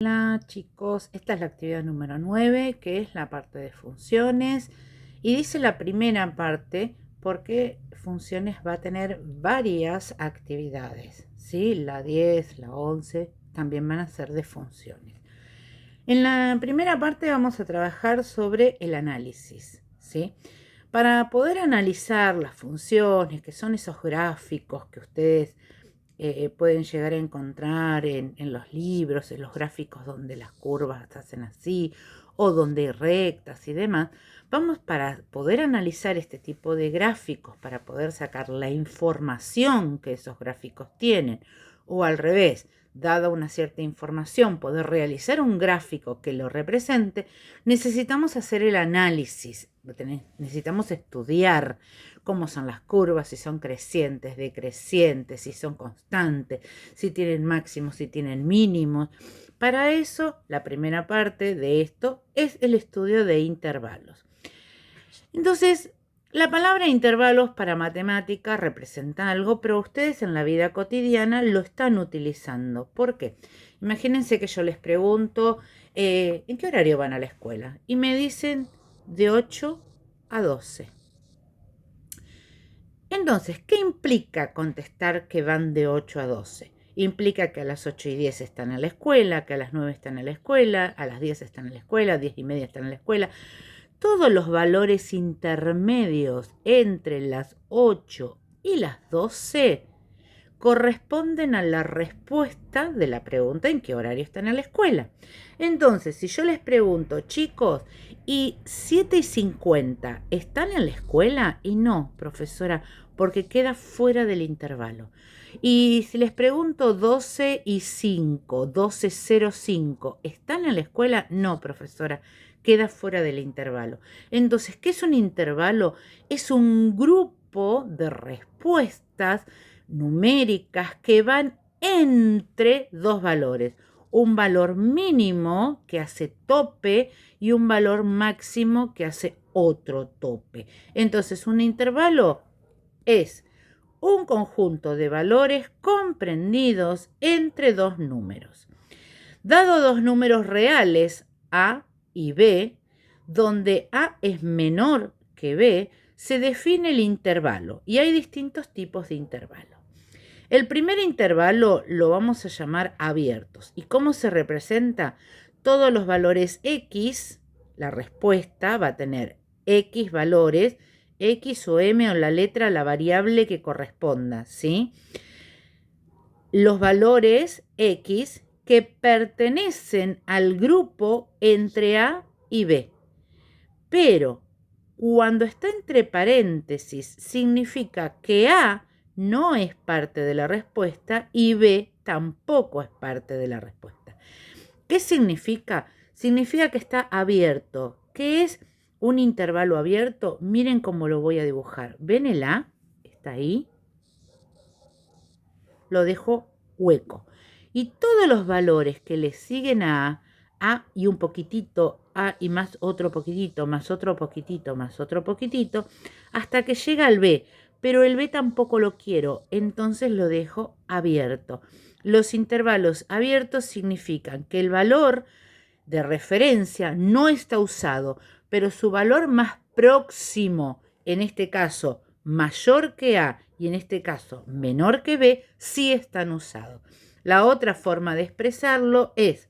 Hola chicos, esta es la actividad número 9, que es la parte de funciones, y dice la primera parte porque funciones va a tener varias actividades, ¿sí? La 10, la 11 también van a ser de funciones. En la primera parte vamos a trabajar sobre el análisis, ¿sí? Para poder analizar las funciones, que son esos gráficos que ustedes pueden llegar a encontrar en los libros, en los gráficos donde las curvas se hacen así o donde hay rectas y demás, vamos para poder analizar este tipo de gráficos, para poder sacar la información que esos gráficos tienen, o al revés, dada una cierta información, poder realizar un gráfico que lo represente, necesitamos hacer el análisis, necesitamos estudiar cómo son las curvas, si son crecientes, decrecientes, si son constantes, si tienen máximos, si tienen mínimos. Para eso, la primera parte de esto es el estudio de intervalos. Entonces, la palabra intervalos para matemática representa algo, pero ustedes en la vida cotidiana lo están utilizando. ¿Por qué? Imagínense que yo les pregunto, ¿en qué horario van a la escuela? Y me dicen de 8 a 12. Entonces, ¿qué implica contestar que van de 8 a 12? Implica que a las 8 y 10 están en la escuela, que a las 9 están en la escuela, a las 10 están en la escuela, 10 y media están en la escuela. Todos los valores intermedios entre las 8 y las 12 corresponden a la respuesta de la pregunta en qué horario están en la escuela. Entonces, si yo les pregunto, chicos, ¿y 7:50 están en la escuela? Y no, profesora, porque queda fuera del intervalo. Y si les pregunto 12:05, 12:05, ¿están en la escuela? No, profesora, queda fuera del intervalo. Entonces, ¿qué es un intervalo? Es un grupo de respuestas numéricas que van entre dos valores, un valor mínimo que hace tope y un valor máximo que hace otro tope. Entonces, un intervalo es un conjunto de valores comprendidos entre dos números. Dado dos números reales, A y B, donde A es menor que B, se define el intervalo y hay distintos tipos de intervalo. El primer intervalo lo vamos a llamar abiertos. ¿Y cómo se representa? Todos los valores X, la respuesta va a tener X valores, X o M o la letra, la variable que corresponda, ¿sí? Los valores X que pertenecen al grupo entre A y B. Pero cuando está entre paréntesis, significa que A no es parte de la respuesta y B tampoco es parte de la respuesta. ¿Qué significa? Significa que está abierto. ¿Qué es un intervalo abierto? Miren cómo lo voy a dibujar. ¿Ven el A? Está ahí. Lo dejo hueco. Y todos los valores que le siguen A y un poquitito, A y más otro poquitito, más otro poquitito, más otro poquitito, hasta que llega al B. Pero el B tampoco lo quiero, entonces lo dejo abierto. Los intervalos abiertos significan que el valor de referencia no está usado, pero su valor más próximo, en este caso mayor que A y en este caso menor que B, sí están usados. La otra forma de expresarlo es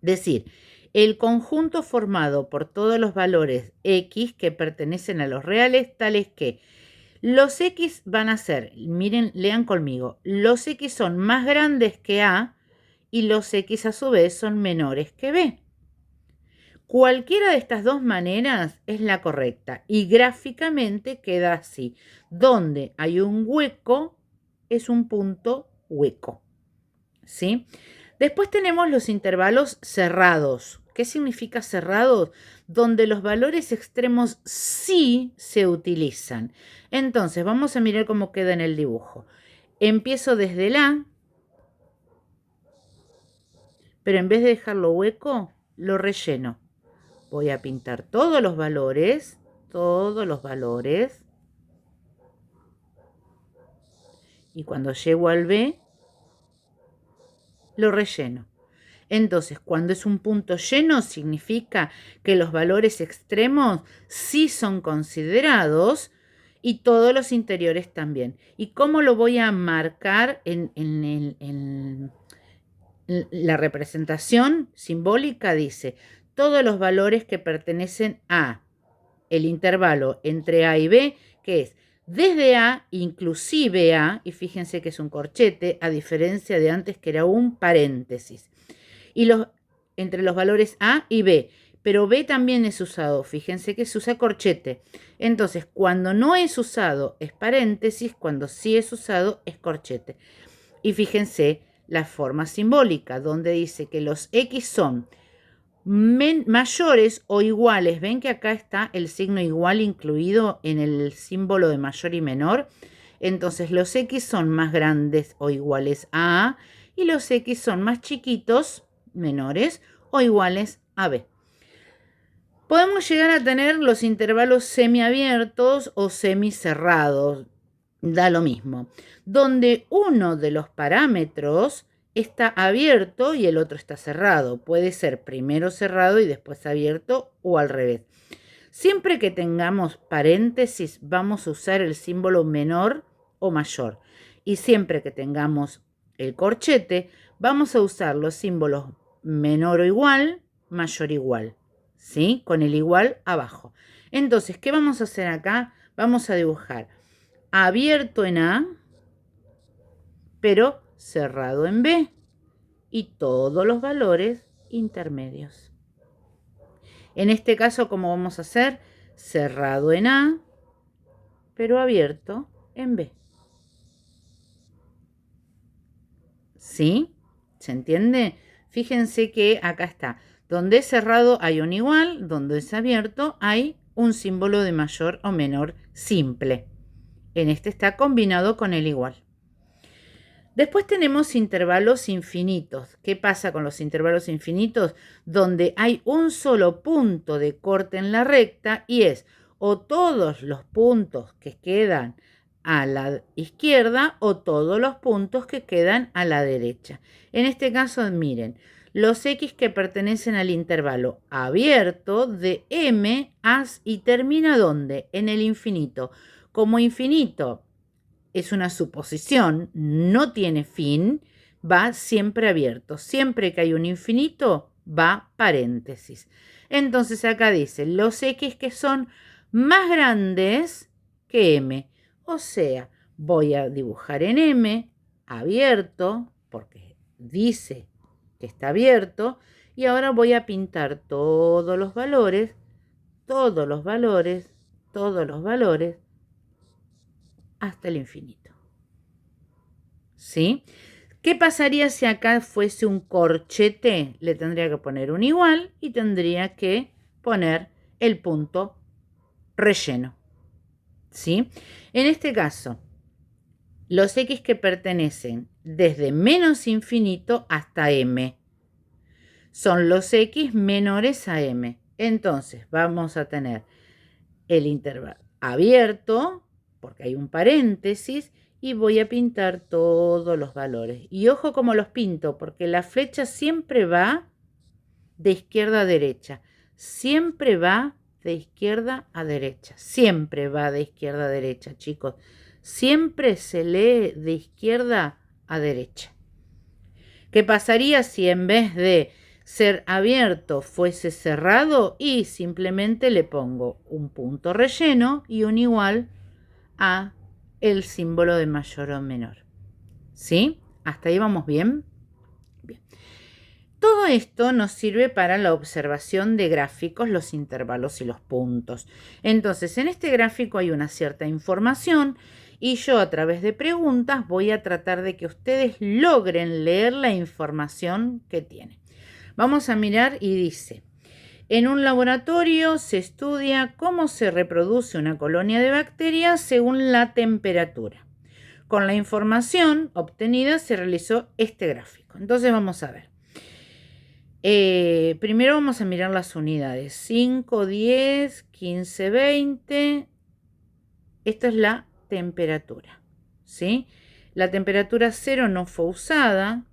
decir, el conjunto formado por todos los valores X que pertenecen a los reales, tales que los X van a ser, miren, lean conmigo, los X son más grandes que A y los X a su vez son menores que B. Cualquiera de estas dos maneras es la correcta y gráficamente queda así. Donde hay un hueco es un punto hueco, ¿sí? Después tenemos los intervalos cerrados. ¿Qué significa cerrados? Donde los valores extremos sí se utilizan. Entonces, vamos a mirar cómo queda en el dibujo. Empiezo desde el A, pero en vez de dejarlo hueco, lo relleno. Voy a pintar todos los valores, y cuando llego al B, lo relleno. Entonces, cuando es un punto lleno, significa que los valores extremos sí son considerados y todos los interiores también. ¿Y cómo lo voy a marcar en la representación simbólica? Dice, todos los valores que pertenecen a el intervalo entre A y B, que es desde A, inclusive A, y fíjense que es un corchete, a diferencia de antes que era un paréntesis. Y entre los valores A y B, pero B también es usado, fíjense que se usa corchete. Entonces, cuando no es usado es paréntesis, cuando sí es usado es corchete. Y fíjense la forma simbólica, donde dice que los X son mayores o iguales. Ven que acá está el signo igual incluido en el símbolo de mayor y menor. Entonces los X son más grandes o iguales a A y los X son más chiquitos, menores o iguales a B. Podemos llegar a tener los intervalos semiabiertos o semicerrados, da lo mismo, donde uno de los parámetros está abierto y el otro está cerrado. Puede ser primero cerrado y después abierto o al revés. Siempre que tengamos paréntesis vamos a usar el símbolo menor o mayor. Y siempre que tengamos el corchete vamos a usar los símbolos menor o igual, mayor o igual. ¿Sí? Con el igual abajo. Entonces, ¿qué vamos a hacer acá? Vamos a dibujar abierto en A, pero cerrado en B. Y todos los valores intermedios. En este caso, ¿cómo vamos a hacer? Cerrado en A, pero abierto en B. ¿Sí? ¿Se entiende? Fíjense que acá está. Donde es cerrado hay un igual, donde es abierto hay un símbolo de mayor o menor simple. En este está combinado con el igual. Después tenemos intervalos infinitos. ¿Qué pasa con los intervalos infinitos? Donde hay un solo punto de corte en la recta y es o todos los puntos que quedan a la izquierda o todos los puntos que quedan a la derecha. En este caso, miren, los X que pertenecen al intervalo abierto de M y termina ¿dónde? En el infinito. Como infinito es una suposición, no tiene fin, va siempre abierto. Siempre que hay un infinito, va paréntesis. Entonces acá dice, los X que son más grandes que M. O sea, voy a dibujar en M, abierto, porque dice que está abierto, y ahora voy a pintar todos los valores, todos los valores, todos los valores, hasta el infinito. ¿Sí? ¿Qué pasaría si acá fuese un corchete? Le tendría que poner un igual y tendría que poner el punto relleno. ¿Sí? En este caso, los X que pertenecen desde menos infinito hasta M son los X menores a M. Entonces, vamos a tener el intervalo abierto, porque hay un paréntesis, y voy a pintar todos los valores. Y ojo cómo los pinto, porque la flecha siempre va de izquierda a derecha. Siempre va de izquierda a derecha. Siempre va de izquierda a derecha, chicos. Siempre se lee de izquierda a derecha. ¿Qué pasaría si en vez de ser abierto fuese cerrado? Y simplemente le pongo un punto relleno y un igual a el símbolo de mayor o menor. ¿Sí? ¿Hasta ahí vamos bien? Bien. Todo esto nos sirve para la observación de gráficos, los intervalos y los puntos. Entonces, en este gráfico hay una cierta información y yo a través de preguntas voy a tratar de que ustedes logren leer la información que tienen. Vamos a mirar y dice, en un laboratorio se estudia cómo se reproduce una colonia de bacterias según la temperatura. Con la información obtenida se realizó este gráfico. Entonces vamos a ver. Primero vamos a mirar las unidades. 5, 10, 15, 20. Esta es la temperatura. ¿Sí? La temperatura 0 no fue usada.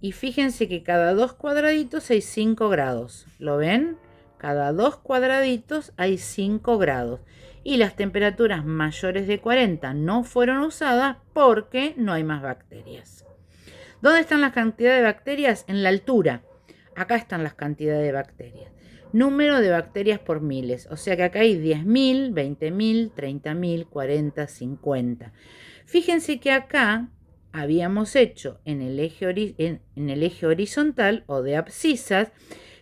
Y fíjense que cada 2 cuadraditos hay 5 grados. ¿Lo ven? Cada 2 cuadraditos hay 5 grados. Y las temperaturas mayores de 40 no fueron usadas porque no hay más bacterias. ¿Dónde están las cantidades de bacterias? En la altura. Acá están las cantidades de bacterias. Número de bacterias por miles. O sea que acá hay 10.000, 20.000, 30.000, 40, 50. Fíjense que acá habíamos hecho en el eje horizontal o de abscisas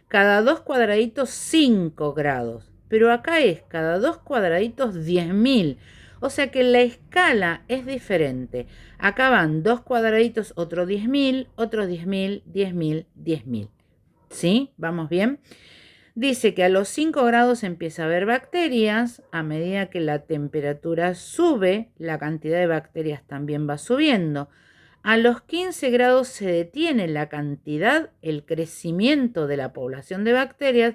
cada 2 cuadraditos 5 grados. Pero acá es cada 2 cuadraditos 10.000. O sea que la escala es diferente. Acá van 2 cuadraditos, otros 10.000, otros 10.000, 10.000, 10.000. ¿Sí? ¿Vamos bien? Dice que a los 5 grados empieza a haber bacterias. A medida que la temperatura sube, la cantidad de bacterias también va subiendo. A los 15 grados se detiene la cantidad, el crecimiento de la población de bacterias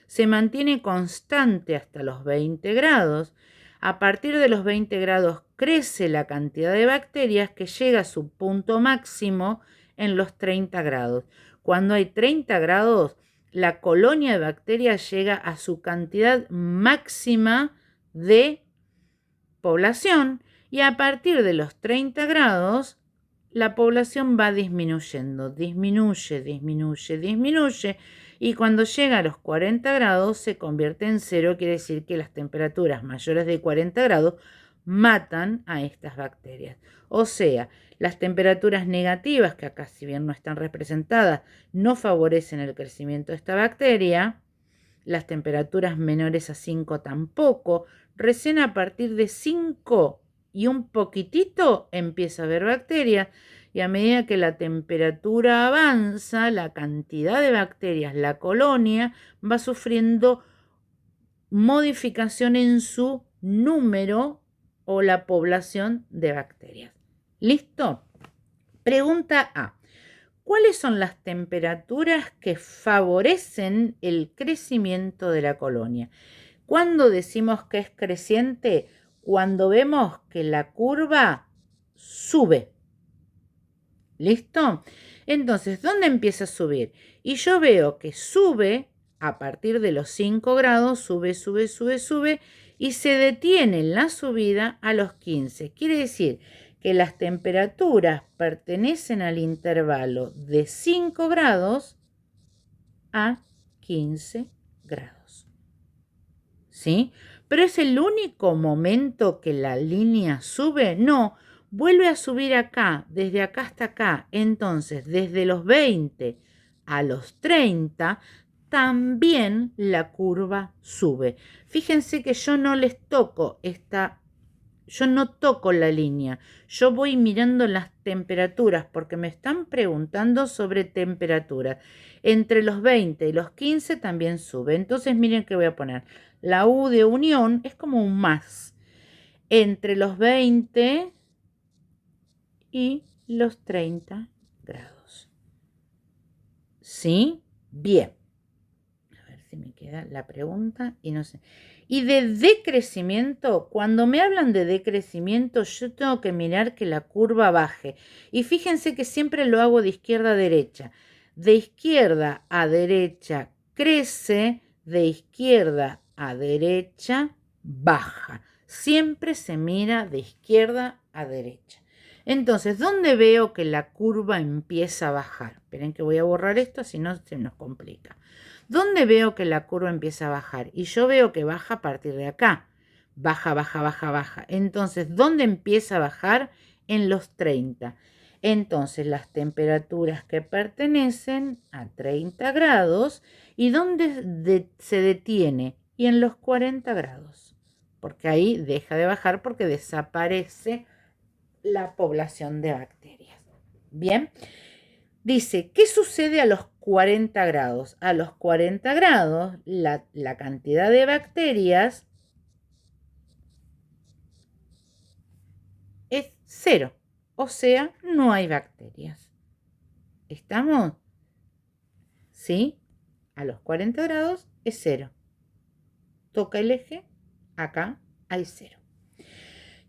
se mantiene constante hasta los 20 grados. A partir de los 20 grados crece la cantidad de bacterias que llega a su punto máximo en los 30 grados. Cuando hay 30 grados, la colonia de bacterias llega a su cantidad máxima de población y a partir de los 30 grados la población va disminuyendo, disminuye y cuando llega a los 40 grados se convierte en cero, quiere decir que las temperaturas mayores de 40 grados matan a estas bacterias. O sea, las temperaturas negativas, que acá si bien no están representadas, no favorecen el crecimiento de esta bacteria. Las temperaturas menores a 5 tampoco. Recién a partir de 5 y un poquitito empieza a haber bacterias y a medida que la temperatura avanza, la cantidad de bacterias, la colonia, va sufriendo modificación en su número o la población de bacterias. ¿Listo? Pregunta A. ¿Cuáles son las temperaturas que favorecen el crecimiento de la colonia? ¿Cuándo decimos que es creciente? Cuando vemos que la curva sube. ¿Listo? Entonces, ¿dónde empieza a subir? Y yo veo que sube a partir de los 5 grados, sube y se detiene en la subida a los 15. Quiere decir que las temperaturas pertenecen al intervalo de 5 grados a 15 grados. ¿Sí? ¿Pero es el único momento que la línea sube? No, vuelve a subir acá, desde acá hasta acá. Entonces, desde los 20 a los 30, también la curva sube. Fíjense que yo no les toco yo no toco la línea, yo voy mirando las temperaturas porque me están preguntando sobre temperaturas. Entre los 20 y los 15 también sube. Entonces miren que voy a poner. La U de unión es como un más. Entre los 20 y los 30 grados. ¿Sí? Bien. A ver si me queda la pregunta y no sé. Y de decrecimiento, cuando me hablan de decrecimiento, yo tengo que mirar que la curva baje. Y fíjense que siempre lo hago de izquierda a derecha. De izquierda a derecha crece, de izquierda a derecha baja. Siempre se mira de izquierda a derecha. Entonces, ¿dónde veo que la curva empieza a bajar? Esperen que voy a borrar esto, si no se nos complica. ¿Dónde veo que la curva empieza a bajar? Y yo veo que baja a partir de acá. Baja, baja, baja, baja. Entonces, ¿dónde empieza a bajar? En los 30. Entonces, las temperaturas que pertenecen a 30 grados. ¿Y dónde se detiene? Y en los 40 grados. Porque ahí deja de bajar porque desaparece la población de bacterias. Bien. Dice, ¿qué sucede a los 40 grados? A los 40 grados, la cantidad de bacterias es 0. O sea, no hay bacterias. ¿Estamos? ¿Sí? A los 40 grados es 0. Toca el eje, acá hay 0.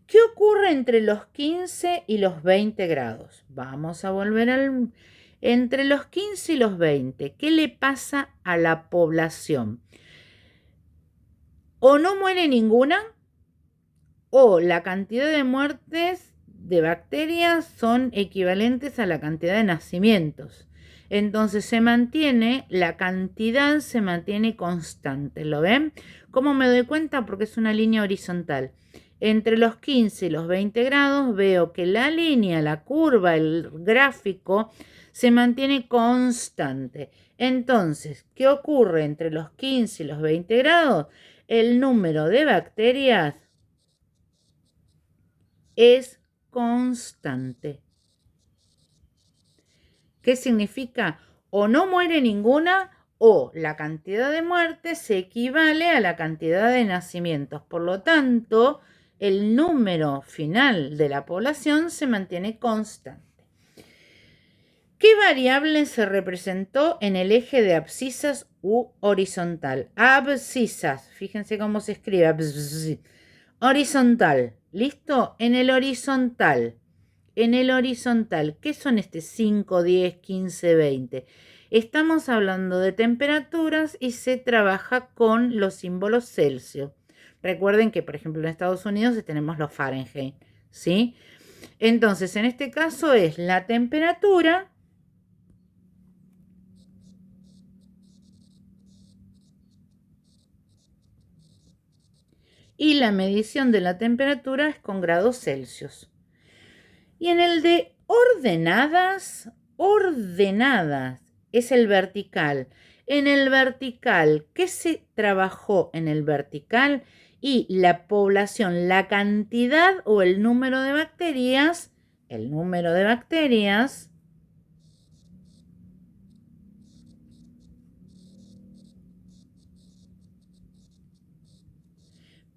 ¿Qué ocurre entre los 15 y los 20 grados? Vamos a volver Entre los 15 y los 20, ¿qué le pasa a la población? O no muere ninguna, o la cantidad de muertes de bacterias son equivalentes a la cantidad de nacimientos. Entonces la cantidad se mantiene constante. ¿Lo ven? ¿Cómo me doy cuenta? Porque es una línea horizontal. Entre los 15 y los 20 grados veo que la línea, la curva, el gráfico se mantiene constante. Entonces, ¿qué ocurre entre los 15 y los 20 grados? El número de bacterias es constante. ¿Qué significa? O no muere ninguna o la cantidad de muertes se equivale a la cantidad de nacimientos. Por lo tanto, el número final de la población se mantiene constante. ¿Qué variable se representó en el eje de abscisas u horizontal? Abscisas, fíjense cómo se escribe. Horizontal, ¿listo? En el horizontal, ¿qué son 5, 10, 15, 20? Estamos hablando de temperaturas y se trabaja con los símbolos Celsius. Recuerden que, por ejemplo, en Estados Unidos tenemos los Fahrenheit, ¿sí? Entonces, en este caso es la temperatura y la medición de la temperatura es con grados Celsius. Y en el de ordenadas es el vertical. En el vertical, ¿qué se trabajó en el vertical? Y la población, la cantidad o el número de bacterias,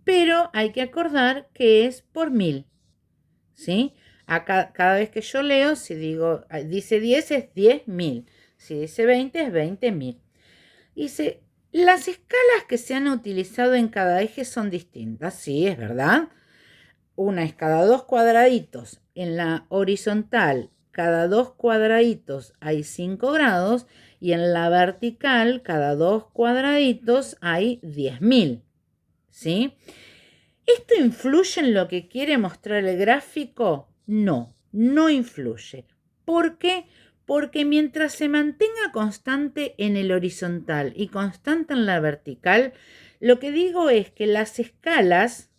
pero hay que acordar que es por 1000, ¿sí? Acá, cada vez que yo leo, si dice 10 es 10.000, si dice 20 es 20.000. Dice, las escalas que se han utilizado en cada eje son distintas, sí, es verdad. Una es cada 2 cuadraditos. En la horizontal, cada 2 cuadraditos hay 5 grados y en la vertical, cada 2 cuadraditos hay 10.000, ¿sí? ¿Esto influye en lo que quiere mostrar el gráfico? No, no influye. ¿Por qué? Porque mientras se mantenga constante en el horizontal y constante en la vertical, lo que digo es que las escalas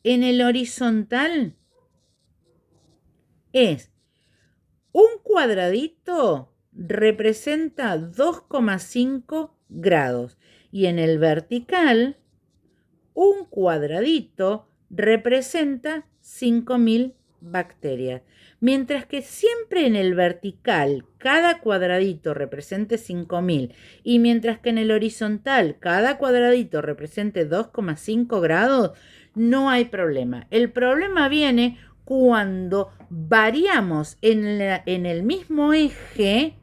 en el horizontal es un cuadradito representa 2,5 grados y en el vertical un cuadradito representa 5.000 bacterias. Mientras que siempre en el vertical cada cuadradito represente 5.000 y mientras que en el horizontal cada cuadradito represente 2,5 grados, no hay problema. El problema viene cuando variamos en el mismo eje,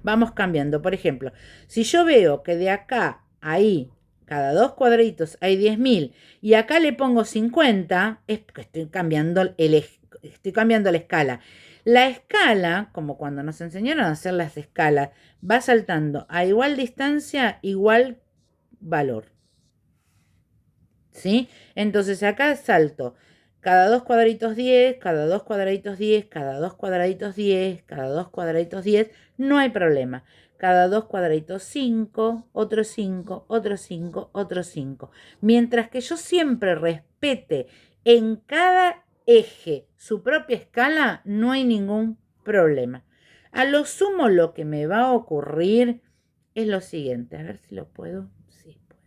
vamos cambiando. Por ejemplo, si yo veo que de acá a ahí cada 2 cuadritos hay 10.000 y acá le pongo 50, es porque estoy cambiando la escala. La escala, como cuando nos enseñaron a hacer las escalas, va saltando a igual distancia, igual valor. ¿Sí? Entonces acá salto cada 2 cuadraditos 10, cada 2 cuadraditos 10, cada 2 cuadraditos 10, cada 2 cuadraditos 10, no hay problema. Cada 2 cuadraditos 5, otro 5, otro 5, otro 5. Mientras que yo siempre respete en cada eje su propia escala, no hay ningún problema. A lo sumo lo que me va a ocurrir es lo siguiente. A ver si lo puedo. Sí, puedo.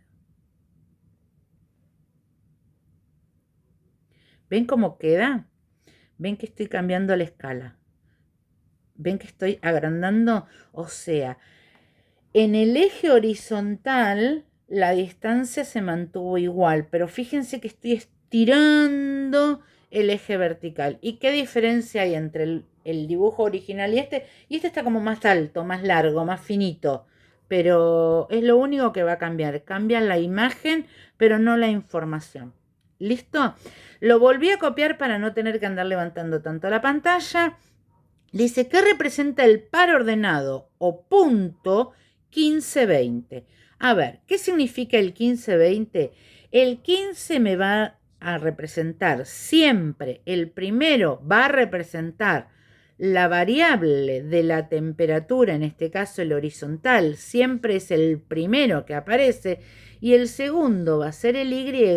¿Ven cómo queda? ¿Ven que estoy cambiando la escala? ¿Ven que estoy agrandando? O sea, en el eje horizontal la distancia se mantuvo igual, pero fíjense que estoy estirando el eje vertical. ¿Y qué diferencia hay entre el dibujo original y este? Y este está como más alto, más largo, más finito. Pero es lo único que va a cambiar. Cambia la imagen, pero no la información. ¿Listo? Lo volví a copiar para no tener que andar levantando tanto la pantalla. Dice, ¿qué representa el par ordenado o punto 15-20? A ver, ¿qué significa el 15-20? El 15 me va a representar siempre, el primero va a representar la variable de la temperatura, en este caso el horizontal, siempre es el primero que aparece, y el segundo va a ser el Y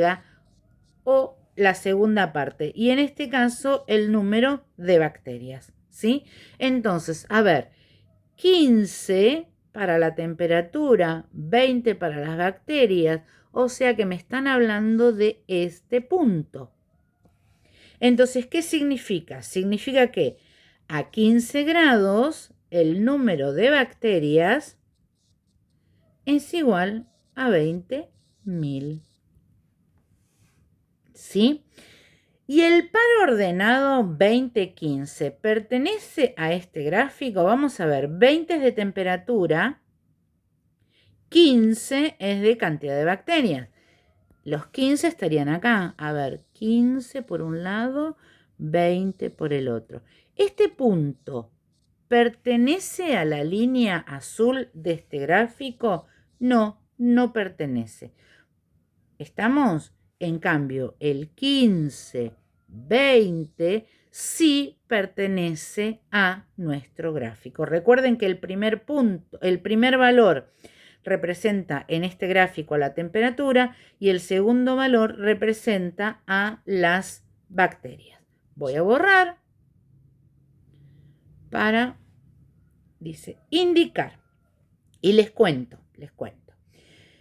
o la segunda parte, y en este caso el número de bacterias, ¿sí? Entonces, a ver, 15 para la temperatura, 20 para las bacterias, o sea que me están hablando de este punto. Entonces, ¿qué significa? Significa que a 15 grados el número de bacterias es igual a 20.000. ¿Sí? Y el par ordenado 20-15 pertenece a este gráfico. Vamos a ver, 20 es de temperatura, 15 es de cantidad de bacterias. Los 15 estarían acá. A ver, 15 por un lado, 20 por el otro. Este punto pertenece a la línea azul de este gráfico. No, no pertenece. ¿Estamos? En cambio, el 15-20 sí pertenece a nuestro gráfico. Recuerden que el primer valor representa en este gráfico la temperatura y el segundo valor representa a las bacterias. Voy a borrar para, dice, indicar. Y les cuento.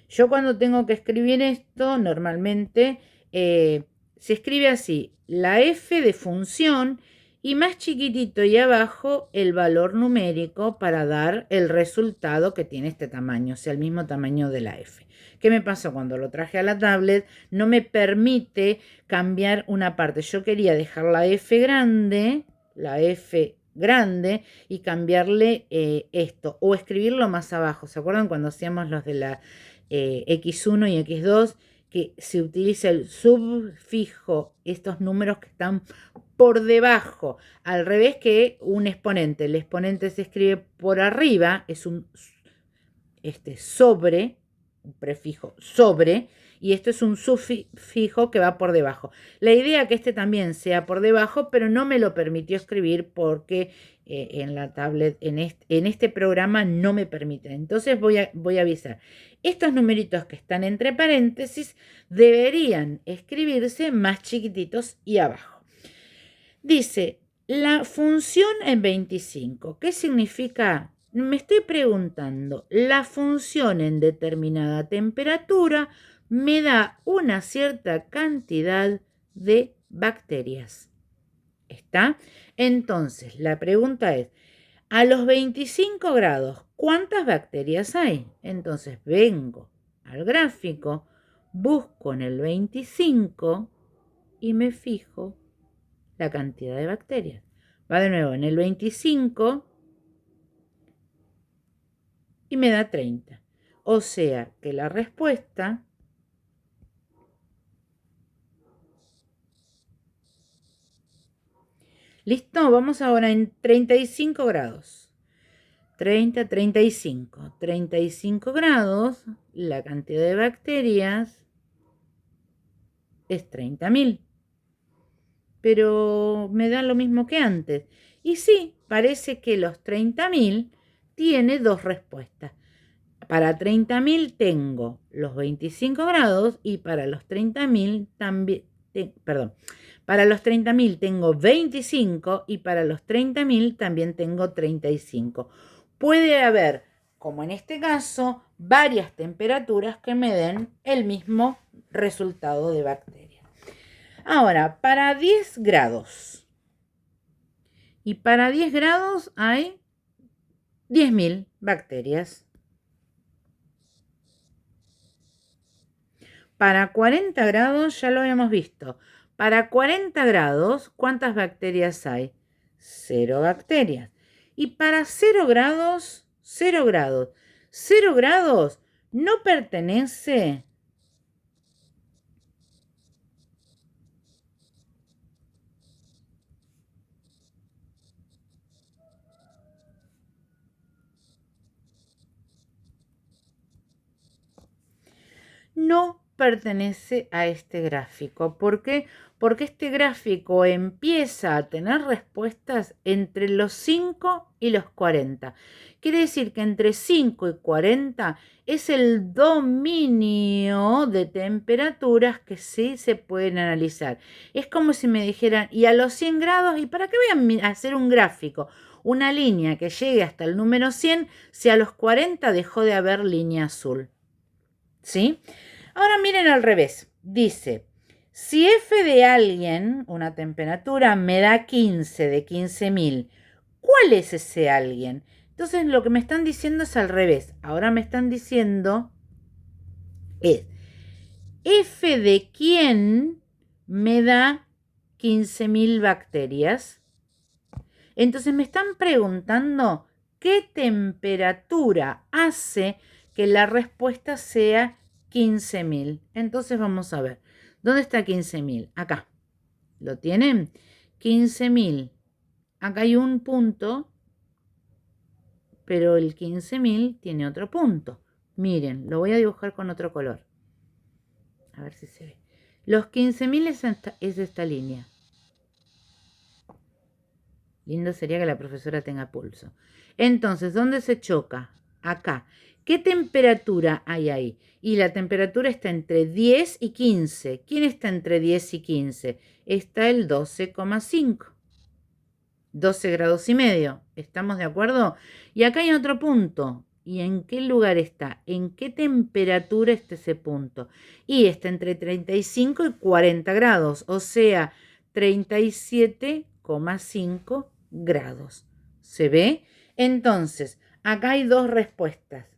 Yo cuando tengo que escribir esto, normalmente se escribe así, la F de función y más chiquitito y abajo el valor numérico para dar el resultado que tiene este tamaño, o sea, el mismo tamaño de la F. ¿Qué me pasó cuando lo traje a la tablet? No me permite cambiar una parte. Yo quería dejar la F grande y cambiarle esto o escribirlo más abajo. ¿Se acuerdan cuando hacíamos los de la X1 y X2, que se utiliza el subfijo, estos números que están por debajo, al revés que un exponente? El exponente se escribe por arriba, es un sobre, un prefijo sobre, y esto es un sufijo que va por debajo. La idea es que este también sea por debajo, pero no me lo permitió escribir porque en la tablet, en este programa no me permite. Entonces voy a avisar. Estos numeritos que están entre paréntesis deberían escribirse más chiquititos y abajo. Dice, la función en 25, ¿qué significa? Me estoy preguntando, la función en determinada temperatura me da una cierta cantidad de bacterias. ¿Está? Entonces, la pregunta es, a los 25 grados, ¿cuántas bacterias hay? Entonces, vengo al gráfico, busco en el 25 y me fijo la cantidad de bacterias. Va de nuevo en el 25 y me da 30. O sea que la respuesta listo, vamos ahora en 35 grados. 35 grados, la cantidad de bacterias es 30.000. Pero me da lo mismo que antes. Y sí, parece que los 30.000 tiene dos respuestas. Para 30.000 tengo los 25 grados y para los 30.000 también, para los 30.000 tengo 25 y para los 30.000 también tengo 35. Puede haber, como en este caso, varias temperaturas que me den el mismo resultado de bacterias. Ahora, para 10 grados. Y para 10 grados hay 10.000 bacterias. Para 40 grados ya lo habíamos visto. Para 40 grados, ¿cuántas bacterias hay? 0 bacterias. Y para 0 grados, 0 grados. 0 grados no pertenece no pertenece a este gráfico. ¿Por qué? Porque este gráfico empieza a tener respuestas entre los 5 y los 40. Quiere decir que entre 5 y 40 es el dominio de temperaturas que sí se pueden analizar. Es como si me dijeran, y a los 100 grados, ¿y para qué voy a hacer un gráfico? Una línea que llegue hasta el número 100 si a los 40 dejó de haber línea azul. ¿Sí? Ahora miren al revés. Dice, si F de alguien, una temperatura, me da 15 de 15.000, ¿cuál es ese alguien? Entonces lo que me están diciendo es al revés. Ahora me están diciendo es, F de quién me da 15.000 bacterias. Entonces me están preguntando qué temperatura hace que la respuesta sea 15.000. Entonces vamos a ver. ¿Dónde está 15.000? Acá. ¿Lo tienen? 15.000. Acá hay un punto, pero el 15.000 tiene otro punto. Miren, lo voy a dibujar con otro color. A ver si se ve. Los 15.000 es esta línea. Lindo sería que la profesora tenga pulso. Entonces, ¿dónde se choca? Acá. ¿Qué temperatura hay ahí? Y la temperatura está entre 10 y 15. ¿Quién está entre 10 y 15? Está el 12,5. 12 grados y medio. ¿Estamos de acuerdo? Y acá hay otro punto. ¿Y en qué lugar está? ¿En qué temperatura está ese punto? Y está entre 35 y 40 grados. O sea, 37,5 grados. ¿Se ve? Entonces, acá hay dos respuestas.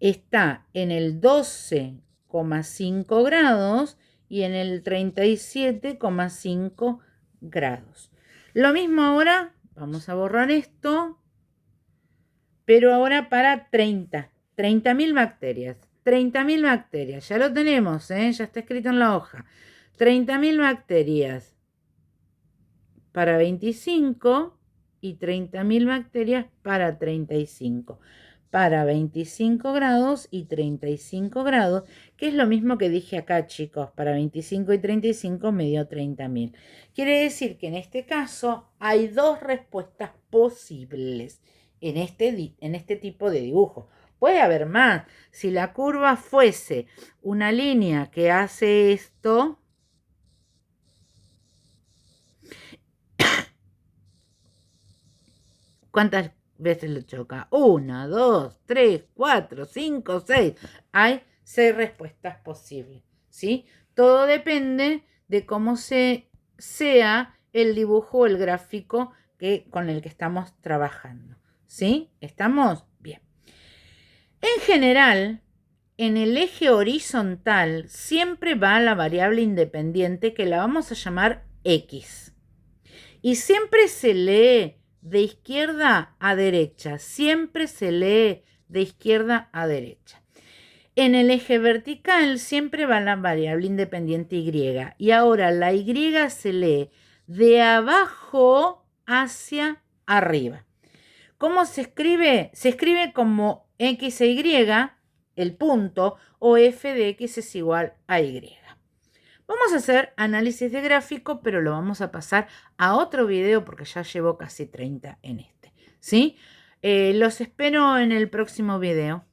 Está en el 12,5 grados y en el 37,5 grados. Lo mismo ahora, vamos a borrar esto, pero ahora para 30.000 bacterias. 30.000 bacterias, ya lo tenemos, ya está escrito en la hoja. 30.000 bacterias para 25 y 30.000 bacterias para 35. Para 25 grados y 35 grados, que es lo mismo que dije acá, chicos. Para 25 y 35 me dio 30.000. Quiere decir que en este caso hay dos respuestas posibles en este tipo de dibujo. Puede haber más. Si la curva fuese una línea que hace esto, ¿cuántas veces lo choca? 1, 2, 3, 4, 5, 6. Hay 6 respuestas posibles, ¿sí? Todo depende de cómo sea el dibujo o el gráfico con el que estamos trabajando, ¿sí? ¿Estamos? Bien. En general, en el eje horizontal siempre va la variable independiente que la vamos a llamar X. Y siempre se lee de izquierda a derecha. Siempre se lee de izquierda a derecha. En el eje vertical siempre va la variable independiente Y. Y ahora la Y se lee de abajo hacia arriba. ¿Cómo se escribe? Se escribe como X e Y, el punto, o F de X es igual a Y. Vamos a hacer análisis de gráfico, pero lo vamos a pasar a otro video porque ya llevo casi 30 en este, ¿sí? Los espero en el próximo video.